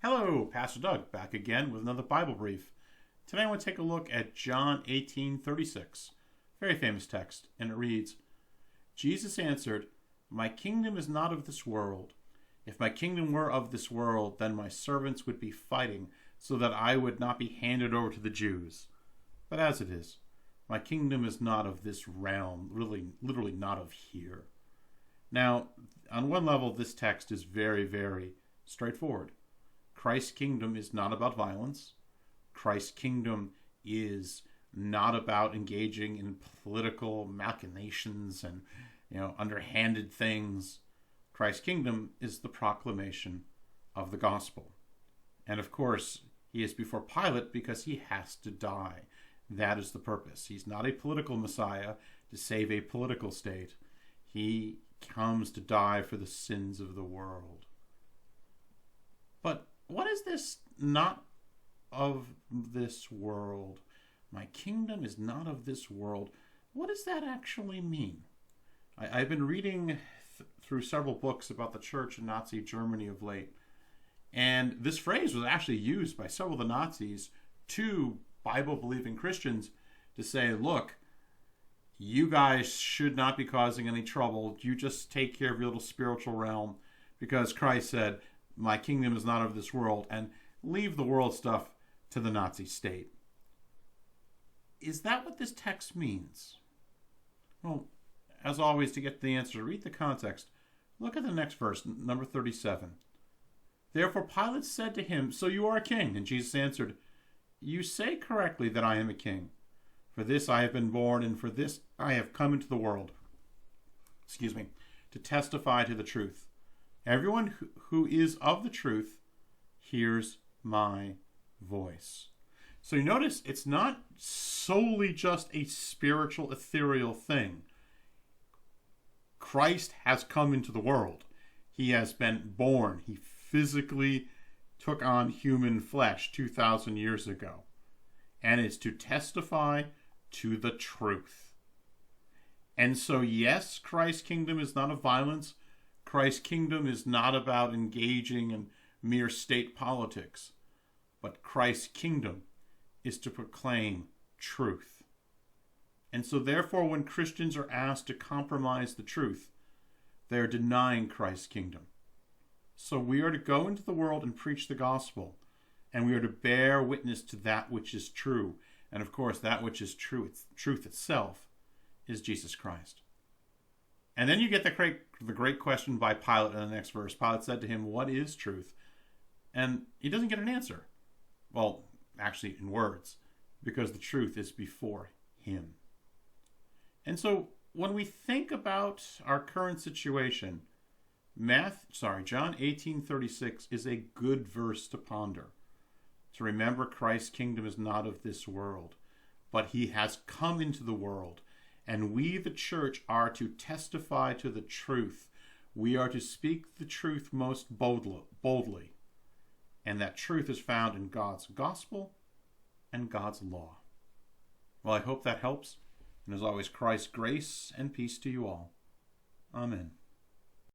Hello, Pastor Doug, back again with another Bible brief. Today I want to take a look at John 18:36, very famous text, and it reads, Jesus answered, "My kingdom is not of this world. If my kingdom were of this world, then my servants would be fighting so that I would not be handed over to the Jews. But as it is, my kingdom is not of this realm, literally not of here." Now, on one level, this text is very, very straightforward. Christ's kingdom is not about violence. Christ's kingdom is not about engaging in political machinations and underhanded things. Christ's kingdom is the proclamation of the gospel. And of course, he is before Pilate because he has to die. That is the purpose. He's not a political Messiah to save a political state. He comes to die for the sins of the world. But what is this not of this world? My kingdom is not of this world. What does that actually mean? I've been reading through several books about the church in Nazi Germany of late. And this phrase was actually used by several of the Nazis to Bible-believing Christians to say, look, you guys should not be causing any trouble. You just take care of your little spiritual realm because Christ said, my kingdom is not of this world, and leave the world stuff to the Nazi state. Is that what this text means? Well, as always, to get the answer, read the context. Look at the next verse, number 37. Therefore Pilate said to him, "So you are a king?" And Jesus answered, "You say correctly that I am a king. For this I have been born, and for this I have come into the world. To testify to the truth. Everyone who is of the truth hears my voice." So you notice it's not solely just a spiritual, ethereal thing. Christ has come into the world. He has been born. He physically took on human flesh 2,000 years ago. And is to testify to the truth. And so, yes, Christ's kingdom is not of violence. Christ's kingdom is not about engaging in mere state politics. But Christ's kingdom is to proclaim truth. And so therefore, when Christians are asked to compromise the truth, they are denying Christ's kingdom. So we are to go into the world and preach the gospel, and we are to bear witness to that which is true. And of course, that which is true, truth itself, is Jesus Christ. And then you get the great question by Pilate in the next verse. Pilate said to him, "What is truth?" And he doesn't get an answer. Well, actually in words, because the truth is before him. And so when we think about our current situation, John 18:36 is a good verse to ponder. To remember Christ's kingdom is not of this world, but he has come into the world. And we, the church, are to testify to the truth. We are to speak the truth most boldly. And that truth is found in God's gospel and God's law. Well, I hope that helps. And as always, Christ's grace and peace to you all. Amen.